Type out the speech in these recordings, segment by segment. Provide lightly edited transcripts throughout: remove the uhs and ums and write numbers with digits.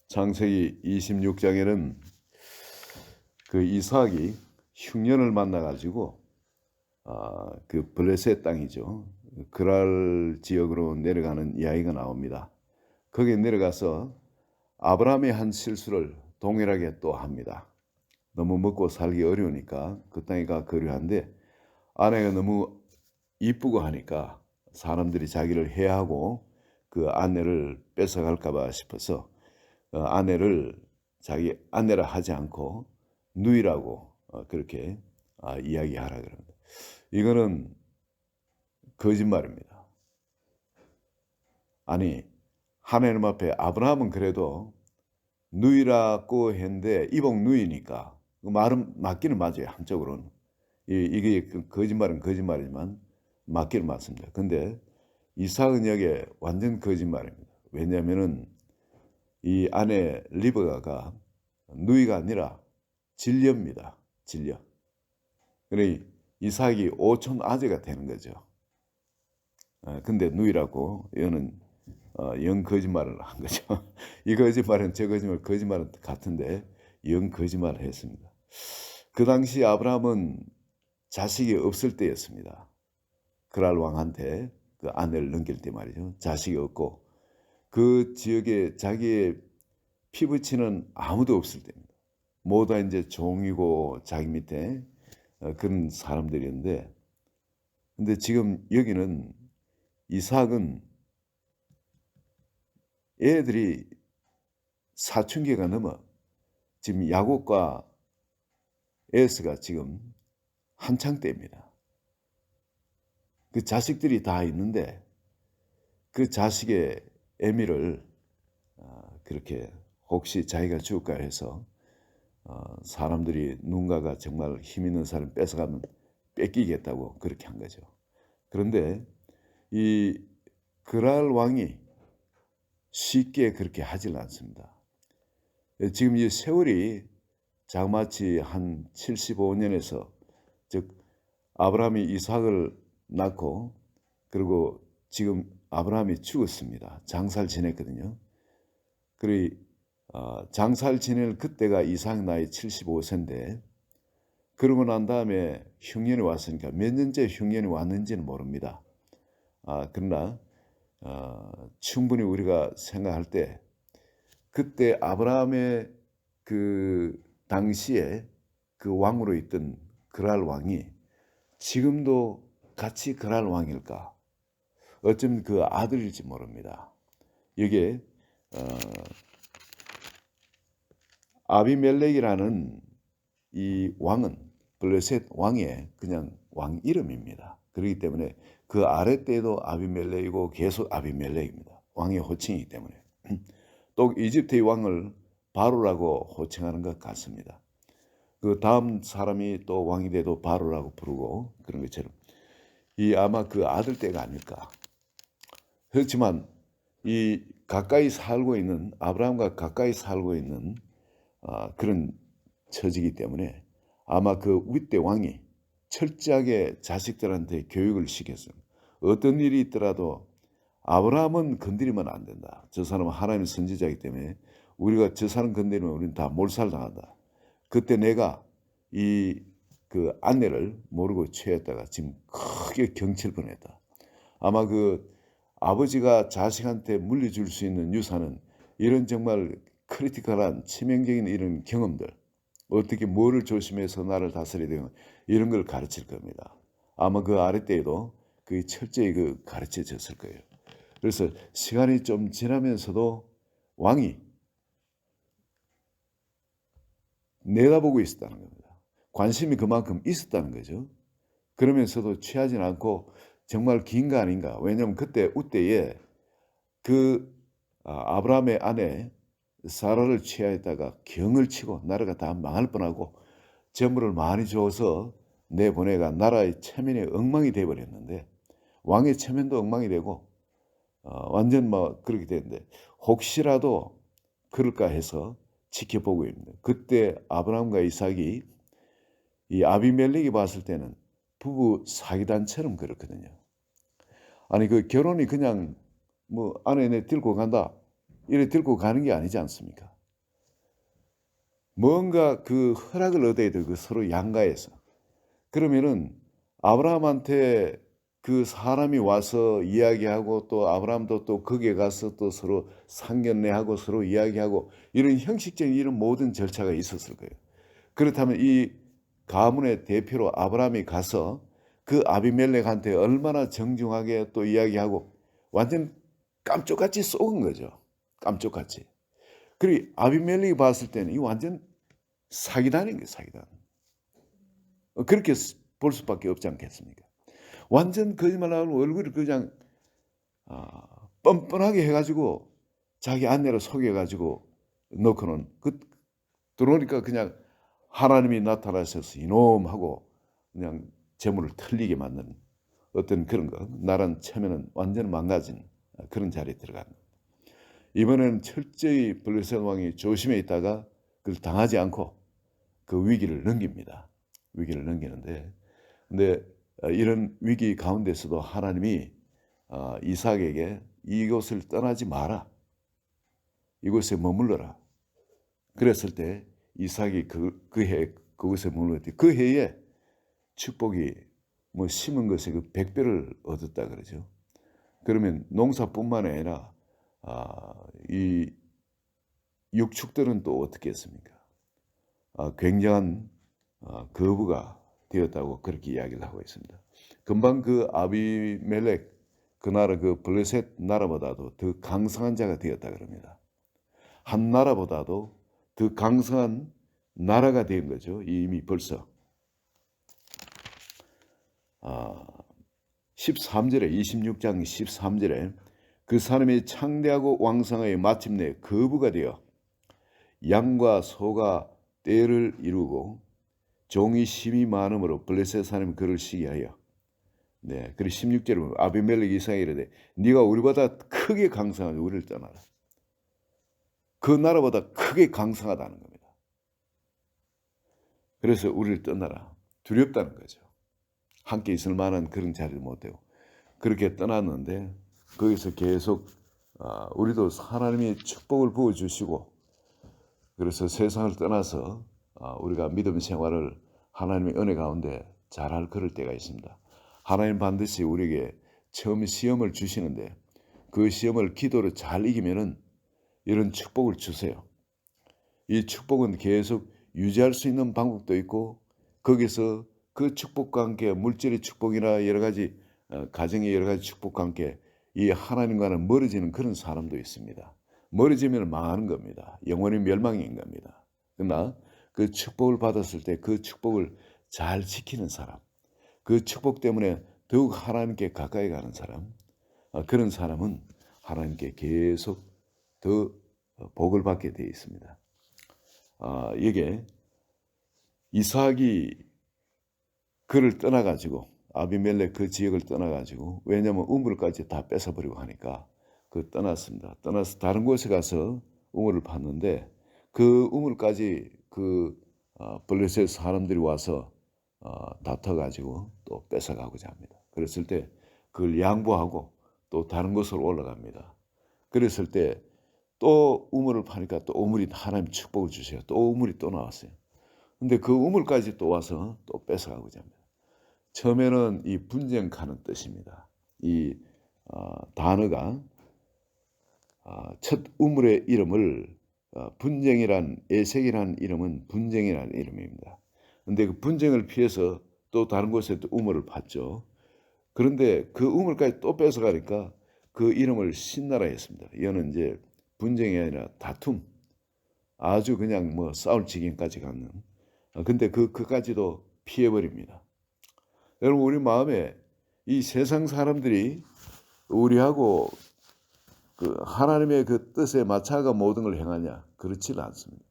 창세기 26장에는 그 이삭이 흉년을 만나 가지고 그 블레셋 땅이죠. 그랄 지역으로 내려가는 이야기가 나옵니다. 거기에 내려가서 아브라함의 한 실수를 동일하게 또 합니다. 너무 먹고 살기 어려우니까 그 땅에 가 거류한데 아내가 너무 이쁘고 하니까 사람들이 자기를 해하고 그 아내를 뺏어갈까 봐 싶어서 아내를 자기 아내라 하지 않고 누이라고 그렇게 이야기하라 그럽니다. 이거는 거짓말입니다. 아니, 하나님 앞에 아브라함은 그래도 누이라고 했는데 이복 누이니까 그 말은 맞기는 맞아요. 한쪽으로는 이게 거짓말은 거짓말이지만 맞기는 맞습니다. 근데 이삭은 여기에 완전 거짓말입니다. 왜냐하면은 이 아내 리브가가 누이가 아니라 진려입니다. 진려. 그래 이삭이 오촌 아재가 되는 거죠. 근데 누이라고 이거는 영 거짓말을 한 거죠. 이 거짓말은 저 거짓말은 같은데 영 거짓말을 했습니다. 그 당시 아브라함은 자식이 없을 때였습니다. 그랄 왕한테 그 아내를 넘길 때 말이죠. 자식이 없고 그 지역에 자기의 피부치는 아무도 없을 때입니다. 모두 이제 종이고 자기 밑에 그런 사람들이었는데, 근데 지금 여기는 이삭은 애들이 사춘기가 넘어 지금 야곱과 에서가 지금 한창 때입니다. 그 자식들이 다 있는데 그 자식의 애미를 그렇게 혹시 자기가 죽을까 해서 사람들이 누군가가 정말 힘 있는 사람 뺏어가면 뺏기겠다고 그렇게 한 거죠. 그런데 이 그랄 왕이 쉽게 그렇게 하질 않습니다. 지금 이 세월이 자그마치 한 75년에서 즉 아브라함이 이삭을 낳고 그리고 지금 아브라함이 죽었습니다. 장사를 지냈거든요. 그리고 장사를 지낼 그때가 이삭 나이 75세인데 그러고 난 다음에 흉년이 왔으니까 몇 년째 흉년이 왔는지는 모릅니다. 그러나 충분히 우리가 생각할 때 그때 아브라함의 그 당시에 그 왕으로 있던 그랄 왕이 지금도 같이 그랄 왕일까? 어쩌면 그 아들일지 모릅니다. 이게 아비멜렉이라는 이 왕은 블레셋 왕의 그냥 왕 이름입니다. 그렇기 때문에 그 아랫때도 아비멜렉이고 계속 아비멜렉입니다. 왕의 호칭이기 때문에. 또 이집트의 왕을 바로라고 호칭하는 것 같습니다. 그 다음 사람이 또 왕이 돼도 바로라고 부르고 그런 것처럼 이 아마 그 아들 때가 아닐까. 그렇지만 이 가까이 살고 있는 아브라함과 가까이 살고 있는 그런 처지이기 때문에 아마 그 윗대 왕이 철저하게 자식들한테 교육을 시켰어요. 어떤 일이 있더라도 아브라함은 건드리면 안 된다. 저 사람은 하나님의 선지자이기 때문에 우리가 저 사람 건드리면 우리는 다 몰살당한다. 그때 내가 이 그 아내를 모르고 취했다가 지금 크게 경칠 뻔했다. 아마 그 아버지가 자식한테 물려줄 수 있는 유산은 이런 정말 크리티컬한 치명적인 이런 경험들, 어떻게 뭐를 조심해서 나를 다스려야 되는 이런 걸 가르칠 겁니다. 아마 그 아랫때에도 그게 철저히 그 가르쳐졌을 거예요. 그래서 시간이 좀 지나면서도 왕이 내다보고 있었다는 겁니다. 관심이 그만큼 있었다는 거죠. 그러면서도 취하진 않고 정말 긴가 아닌가. 왜냐하면 그때 우때에 그 아브라함의 아내 사라를 취하였다가 경을 치고 나라가 다 망할 뻔하고 재물을 많이 줘서 내보내가 나라의 체면이 엉망이 되어버렸는데 왕의 체면도 엉망이 되고 완전 뭐 그렇게 되는데 혹시라도 그럴까 해서 지켜보고 있습니다. 그때 아브라함과 이삭이 이 아비멜렉이 봤을 때는 부부 사기단처럼 그렇거든요. 아니 그 결혼이 그냥 뭐 아내 내 들고 간다 이래 들고 가는 게 아니지 않습니까? 뭔가 그 허락을 얻어야 돼. 그 서로 양가에서. 그러면은 아브라함한테 그 사람이 와서 이야기하고 또 아브라함도 또 거기에 가서 또 서로 상견례하고 서로 이야기하고 이런 형식적인 이런 모든 절차가 있었을 거예요. 그렇다면 이 가문의 대표로 아브라함이 가서 그 아비멜렉한테 얼마나 정중하게 또 이야기하고 완전 깜쪽같이 쏘은 거죠. 깜쪽같이. 그리고 아비멜렉이 봤을 때는 이 완전 사기단인 거예요, 사기단. 그렇게 볼 수밖에 없지 않겠습니까? 완전 거짓말하고 얼굴을 그냥 뻔뻔하게 해 가지고 자기 아내를 속여 가지고 넣고는 들어오니까 그냥 하나님이 나타나셔서 이놈 하고 그냥 재물을 털리게 만드는 어떤 그런 거. 나란 처음에는 완전 망가진 그런 자리에 들어가는 거예요. 이번에는 철저히 블레셋 왕이 조심해 있다가 그걸 당하지 않고 그 위기를 넘깁니다. 위기를 넘기는데 근데 이런 위기 가운데서도 하나님이 이삭에게 이곳을 떠나지 마라. 이곳에 머물러라. 그랬을 때 이삭이 그 해 그곳에 머물렀더니 그 해에 축복이 뭐 심은 것에 그 100배를 얻었다 그러죠. 그러면 농사뿐만 아니라 이 육축들은 또 어떻게 했습니까? 굉장한 거부가 되었다고 그렇게 이야기를 하고 있습니다. 금방 그 아비멜렉 그 나라 그 블레셋 나라보다도 더 강성한 자가 되었다 그럽니다. 한 나라보다도 더 강성한 나라가 된 거죠. 이미 벌써 13절에 26장 13절에 그 사람이 창대하고 왕성하여 마침내 거부가 되어 양과 소가 떼를 이루고 종이 심이 많음으로 블레셋 사람이 그를 시기하여 네, 그리고 16절에 보면 아비멜렉 이삭에게 이르되 네가 우리보다 크게 강성하니 우리를 떠나라. 그 나라보다 크게 강성하다는 겁니다. 그래서 우리를 떠나라. 두렵다는 거죠. 함께 있을 만한 그런 자리를 못 되고 그렇게 떠났는데 거기서 계속 우리도 하나님이 축복을 부어주시고 그래서 세상을 떠나서 우리가 믿음 생활을 하나님의 은혜 가운데 잘할 그럴 때가 있습니다. 하나님 반드시 우리에게 처음 시험을 주시는데 그 시험을 기도로 잘 이기면은 이런 축복을 주세요. 이 축복은 계속 유지할 수 있는 방법도 있고 거기서 그 축복과 함께 물질의 축복이나 여러 가지 가정의 여러 가지 축복과 함께 이 하나님과는 멀어지는 그런 사람도 있습니다. 멀어지면 망하는 겁니다. 영원히 멸망인 겁니다. 그러나 그 축복을 받았을 때 그 축복을 잘 지키는 사람, 그 축복 때문에 더욱 하나님께 가까이 가는 사람, 그런 사람은 하나님께 계속 더 복을 받게 되어 있습니다. 이게 이삭이 그를 떠나가지고 아비멜렉 그 지역을 떠나가지고 왜냐하면 우물까지 다 뺏어버리고 하니까 그 떠났습니다. 떠나서 다른 곳에 가서 우물을 팠는데 그 우물까지 그 블레셋 사람들이 와서 다퉈가지고 또 뺏어가고자 합니다. 그랬을 때 그걸 양보하고 또 다른 곳으로 올라갑니다. 그랬을 때 또 우물을 파니까 또 우물이 하나님 축복을 주세요. 또 우물이 또 나왔어요. 근데 그 우물까지 또 와서 또 뺏어가고자 합니다. 처음에는 이 분쟁하는 뜻입니다. 이 단어가 첫 우물의 이름을 분쟁이란 에색이라는 이름은 분쟁이라는 이름입니다. 근데 그 분쟁을 피해서 또 다른 곳에 또 우물을 팠죠. 그런데 그 우물까지 또 뺏어가니까 그 이름을 신나라 했습니다. 이거는 이제 분쟁이 아니라 다툼. 아주 그냥 뭐 싸울 지경까지 가는. 근데 그까지도 피해버립니다. 여러분 우리 마음에 이 세상 사람들이 우리하고 그 하나님의 그 뜻에 맞춰가 모든 걸 행하냐? 그렇지는 않습니다.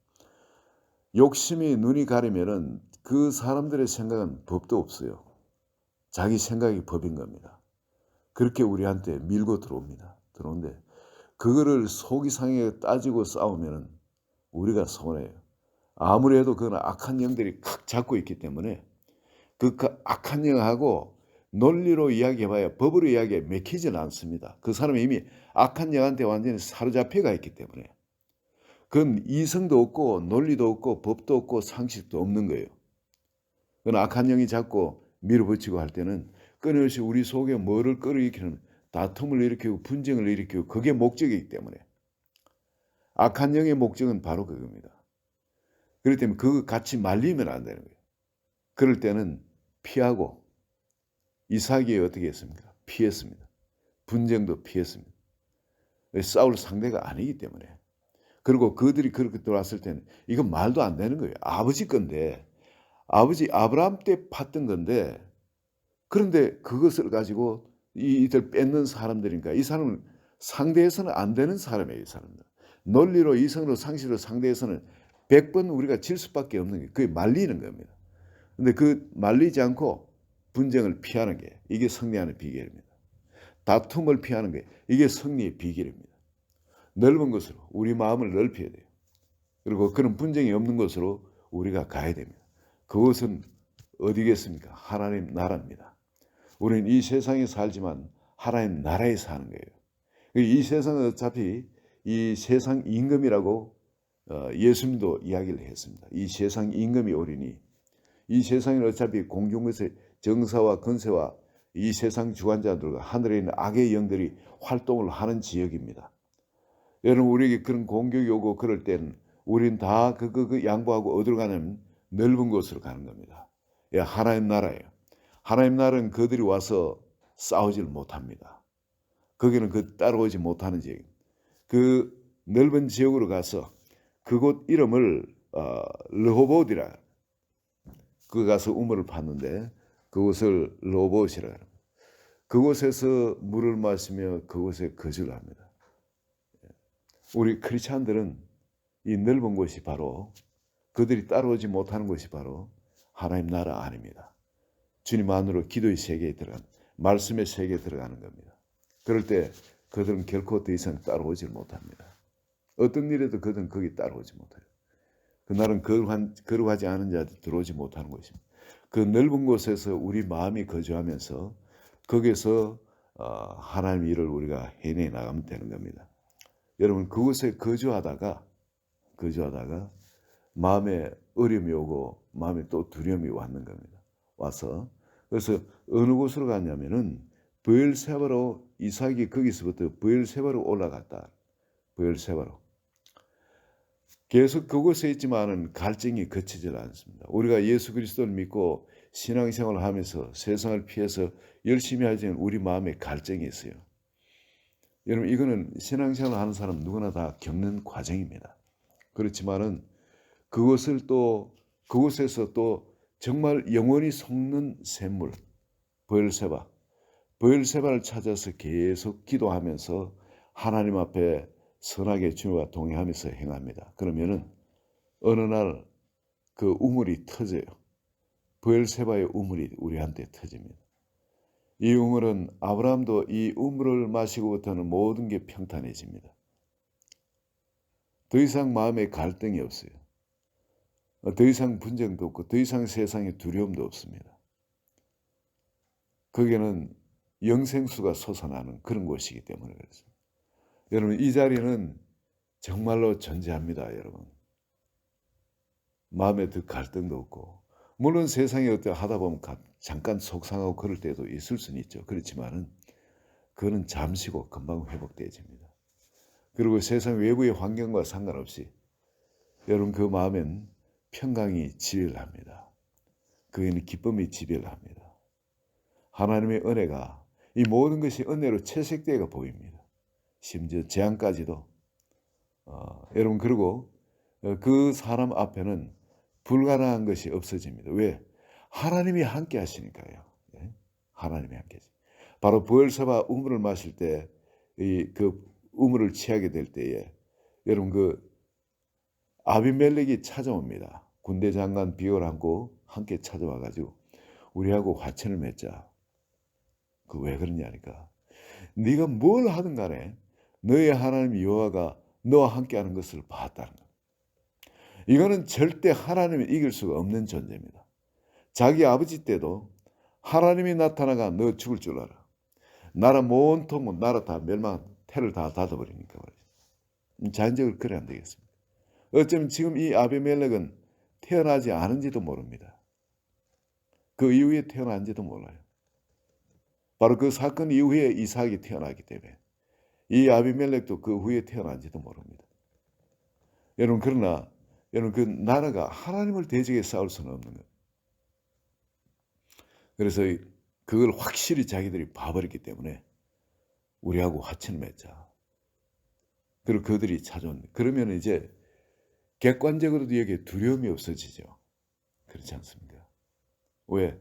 욕심이 눈이 가리면은 그 사람들의 생각은 법도 없어요. 자기 생각이 법인 겁니다. 그렇게 우리한테 밀고 들어옵니다. 들어오는데 그거를 속이 상하게 따지고 싸우면은 우리가 손해요. 아무리 해도 그건 악한 영들이 칵 잡고 있기 때문에 그 악한 영하고 논리로 이야기해봐야 법으로 이야기해 맥히지는 않습니다. 그 사람이 이미 악한 영한테 완전히 사로잡혀가 있기 때문에 그건 이성도 없고 논리도 없고 법도 없고 상식도 없는 거예요. 그건 악한 영이 자꾸 밀어붙이고 할 때는 끊임없이 우리 속에 뭐를 끌어일으키는 다툼을 일으키고 분쟁을 일으키고 그게 목적이기 때문에 악한 영의 목적은 바로 그겁니다. 그렇기 때문에 그거 같이 말리면 안 되는 거예요. 그럴 때는 피하고 이삭이 어떻게 했습니까? 피했습니다. 분쟁도 피했습니다. 싸울 상대가 아니기 때문에. 그리고 그들이 그렇게 들어왔을 때는 이건 말도 안 되는 거예요. 아버지 건데 아버지 아브라함 때 팠던 건데 그런데 그것을 가지고 이들 뺏는 사람들이니까 이 사람은 상대해서는 안 되는 사람이에요. 이 사람들. 논리로 이성으로 상식으로 상대해서는 100번 우리가 질 수밖에 없는 게 그게 말리는 겁니다. 근데 그 말리지 않고 분쟁을 피하는 게 이게 승리하는 비결입니다. 다툼을 피하는 게 이게 승리의 비결입니다. 넓은 곳으로 우리 마음을 넓혀야 돼요. 그리고 그런 분쟁이 없는 곳으로 우리가 가야 됩니다. 그것은 어디겠습니까? 하나님 나라입니다. 우리는 이 세상에 살지만 하나님 나라에 사는 거예요. 이 세상은 어차피 이 세상 임금이라고 예수님도 이야기를 했습니다. 이 세상 임금이 오리니 이 세상은 어차피 공중에서의 정사와 권세와 이 세상 주관자들과 하늘에 있는 악의 영들이 활동을 하는 지역입니다. 여러분 우리에게 그런 공격이 오고 그럴 때는 우린 다 그 양보하고 어디로 가냐면 넓은 곳으로 가는 겁니다. 예, 하나님 나라예요. 하나님 나라는 그들이 와서 싸우질 못합니다. 거기는 그 따라오지 못하는 지역. 그 넓은 지역으로 가서 그곳 이름을 르호봇이라 그 가서 우물을 팠는데 그곳을 르호봇이라 합니다. 그곳에서 물을 마시며 그곳에 거주를 합니다. 우리 크리스찬들은 이 넓은 곳이 바로 그들이 따라오지 못하는 곳이 바로 하나님 나라 안입니다. 주님 안으로 기도의 세계에 들어가는 말씀의 세계에 들어가는 겁니다. 그럴 때 그들은 결코 더 이상 따라오지 못합니다. 어떤 일에도 그들은 거기 따라오지 못해요. 그날은 거룩하지 않은 자들 들어오지 못하는 것입니다. 그 넓은 곳에서 우리 마음이 거주하면서 거기서 하나님 일을 우리가 해내 나가면 되는 겁니다. 여러분 그곳에 거주하다가 마음에 어려움이 오고 마음에 또 두려움이 왔는 겁니다. 와서 그래서 어느 곳으로 갔냐면은 브엘세바로 이삭이 거기서부터 브엘세바로 올라갔다. 브엘세바로. 계속 그곳에 있지만은 갈증이 그치질 않습니다. 우리가 예수 그리스도를 믿고 신앙생활을 하면서 세상을 피해서 열심히 하지만 우리 마음에 갈증이 있어요. 여러분 이거는 신앙생활을 하는 사람 누구나 다 겪는 과정입니다. 그렇지만은 그곳에서 또 정말 영원히 속는 샘물 브엘세바를 찾아서 계속 기도하면서 하나님 앞에 선하게 주님과 동행하면서 행합니다. 그러면은 어느 날 그 우물이 터져요. 브엘세바의 우물이 우리한테 터집니다. 이 우물은 아브라함도 이 우물을 마시고부터는 모든 게 평탄해집니다. 더 이상 마음에 갈등이 없어요. 더 이상 분쟁도 없고 더 이상 세상에 두려움도 없습니다. 거기는 영생수가 솟아나는 그런 곳이기 때문에 그렇습니다. 여러분 이 자리는 정말로 존재합니다. 여러분 마음에 더 갈등도 없고 물론 세상에 어떻게 하다 보면 잠깐 속상하고 그럴 때도 있을 수는 있죠. 그렇지만은 그거는 잠시고 금방 회복되어집니다. 그리고 세상 외부의 환경과 상관없이 여러분 그 마음엔 평강이 지배를 합니다. 거기는 기쁨이 지배를 합니다. 하나님의 은혜가 이 모든 것이 은혜로 채색되어 보입니다. 심지어 재앙까지도 여러분 그리고 그 사람 앞에는 불가능한 것이 없어집니다. 왜? 하나님이 함께 하시니까요. 네? 하나님이 함께 하시니까. 바로 브엘세바 우물을 마실 때 그 우물을 취하게 될 때에 여러분 그 아비멜렉이 찾아옵니다. 군대 장관 비올 안고 함께 찾아와가지고 우리하고 화친을 맺자. 그 왜 그러냐니까. 네가 뭘 하든 간에 너의 하나님 여호와가 너와 함께하는 것을 봤다는 것. 이거는 절대 하나님이 이길 수가 없는 존재입니다. 자기 아버지 때도 하나님이 나타나가 너 죽을 줄 알아. 나라 온통 나라 다 멸망, 태를 다 닫아버리니까 말이죠. 자연적으로 그래 안 되겠습니까? 어쩌면 지금 이 아비멜렉은 태어나지 않은지도 모릅니다. 그 이후에 태어난지도 몰라요. 바로 그 사건 이후에 이삭이 태어나기 때문에 이 아비멜렉도 그 후에 태어난지도 모릅니다. 여러분, 그러나 여러분, 그 나라가 하나님을 대적해 싸울 수는 없는 거예요. 그래서 그걸 확실히 자기들이 봐버렸기 때문에 우리하고 화친을 맺자. 그리고 그들이 찾아온. 그러면 이제 객관적으로도 여기에 두려움이 없어지죠. 그렇지 않습니까? 왜?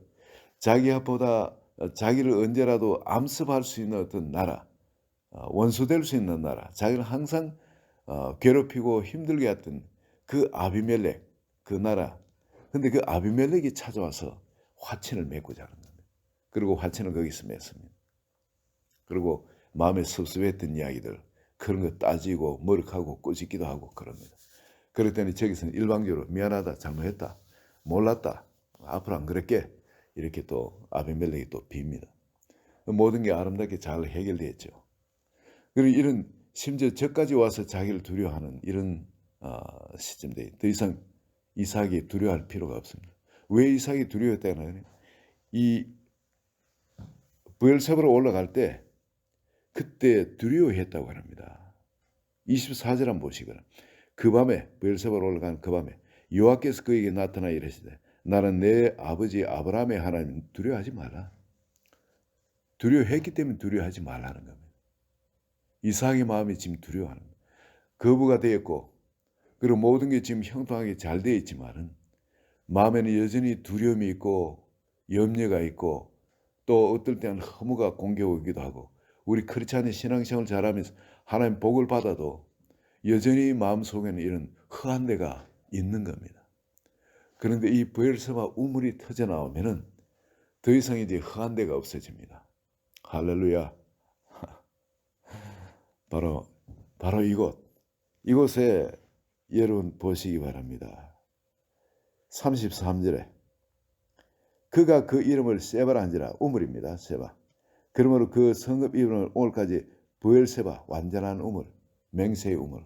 자기보다 자기를 언제라도 암습할 수 있는 어떤 나라, 원수될 수 있는 나라, 자기를 항상 괴롭히고 힘들게 했던 그 아비멜렉, 그 나라. 근데 그 아비멜렉이 찾아와서 화친을 맺고자 하는 겁니다. 그리고 화친을 거기서 맺습니다. 그리고 마음에 섭섭했던 이야기들, 그런 거 따지고 머쓱하고 꾸짖기도 하고 그럽니다. 그랬더니 저기서는 일방적으로 미안하다, 잘못했다, 몰랐다, 앞으로 안 그럴게, 이렇게 또 아비멜렉이 또 빕니다. 모든 게 아름답게 잘 해결됐죠. 그리고 이런 심지어 저까지 와서 자기를 두려워하는 이런 시점대 더 이상 이삭이 두려워할 필요가 없습니다. 왜 이삭이 두려웠다는 이 브엘세바로 올라갈 때 그때 두려워했다고 합니다. 24절 한번 보시거나 그 밤에 브엘세바로 올라간 그 밤에 여호와께서 그에게 나타나 이르시되 나는 내 아버지 아브라함의 하나님 두려워하지 말라. 두려워했기 때문에 두려워하지 말라는 겁니다. 이삭의 마음이 지금 두려워하는 겁니다. 거부가 되었고 그리고 모든 게 지금 형통하게 잘 되어 있지만은 마음에는 여전히 두려움이 있고 염려가 있고 또 어떨 때는 허무가 공격오기도 하고 우리 크리스찬의 신앙생활을 잘하면서 하나님 복을 받아도 여전히 마음속에는 이런 허한 데가 있는 겁니다. 그런데 이 브엘세바 우물이 터져 나오면은 더 이상 이제 허한 데가 없어집니다. 할렐루야. 바로 이곳에 여러분 보시기 바랍니다. 33절에 그가 그 이름을 세바라 한지라. 우물입니다. 세바. 그러므로 그 성읍 이름을 오늘까지 브엘세바, 완전한 우물, 맹세의 우물,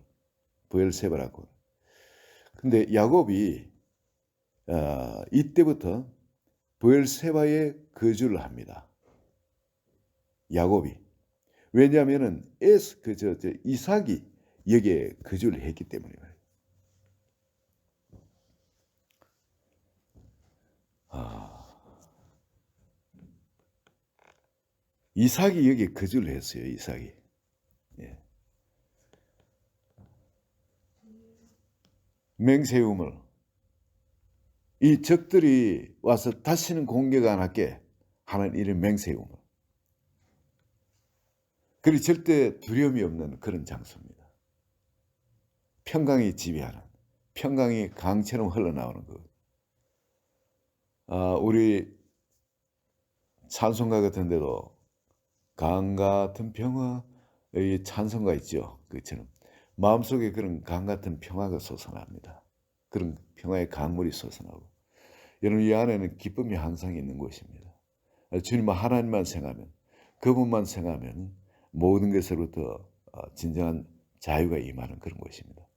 브엘세바라고. 근데 야곱이 이때부터 브엘세바에 거주를 합니다. 야곱이. 왜냐하면은 이삭이 여기에 거주를 했기 때문에 말이에요. 이삭이 여기에 거주를 했어요. 이삭이. 예. 맹세의 우물. 이 적들이 와서 다시는 공격 안 할게 하는 이런 맹세의 우물. 그리고 절대 두려움이 없는 그런 장소입니다. 평강이 지배하는, 평강이 강처럼 흘러나오는 것. 우리 찬송가 같은 데도 강 같은 평화의 찬송가 있죠. 그처럼 마음속에 그런 강 같은 평화가 솟아납니다. 그런 평화의 강물이 솟아나고 여러분 이 안에는 기쁨이 항상 있는 곳입니다. 주님 하나님만 생각하면 그분만 생각하면 모든 것으로부터 진정한 자유가 임하는 그런 곳입니다.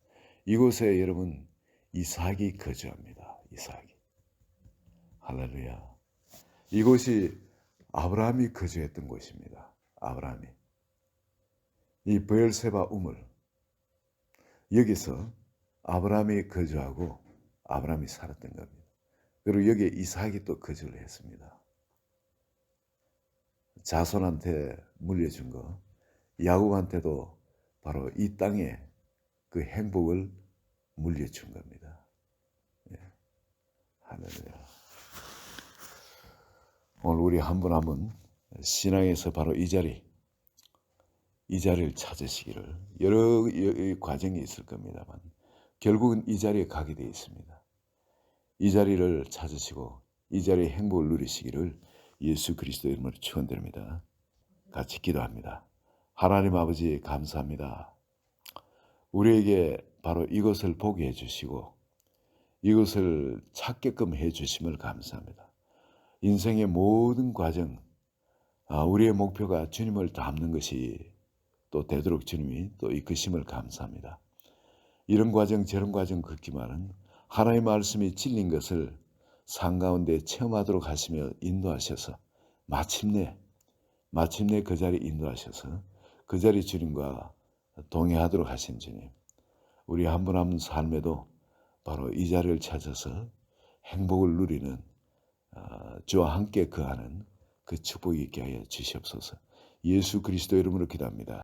이곳에 여러분 이삭이 거주합니다. 이삭이. 할렐루야. 이곳이 아브라함이 거주했던 곳입니다. 아브라함이. 이 브엘세바 우물. 여기서 아브라함이 거주하고 아브라함이 살았던 겁니다. 그리고 여기에 이삭이 또 거주를 했습니다. 자손한테 물려준 거, 야곱한테도 바로 이 땅에 그 행복을 물려준 겁니다. 예. 할렐루야. 오늘 우리 한 분 한 분 신앙에서 바로 이 자리를 찾으시기를. 여러 과정이 있을 겁니다만 결국은 이 자리에 가게 되어 있습니다. 이 자리를 찾으시고 이 자리의 행복을 누리시기를 예수 그리스도 이름으로 축원드립니다. 같이 기도합니다. 하나님 아버지 감사합니다. 우리에게 바로 이것을 보게 해주시고 이것을 찾게끔 해주심을 감사합니다. 인생의 모든 과정, 우리의 목표가 주님을 닮는 것이 또 되도록 주님이 또 이끄심을 감사합니다. 이런 과정 저런 과정 걷기만은 하나님의 말씀이 진린 것을 삶 가운데 체험하도록 하시며 인도하셔서 마침내 그 자리에 인도하셔서 그 자리 주님과 동행하도록 하신 주님, 우리 한 분 한 분 삶에도 바로 이 자리를 찾아서 행복을 누리는 주와 함께 거하는 그 축복이 있게 하여 주시옵소서. 예수 그리스도 이름으로 기도합니다.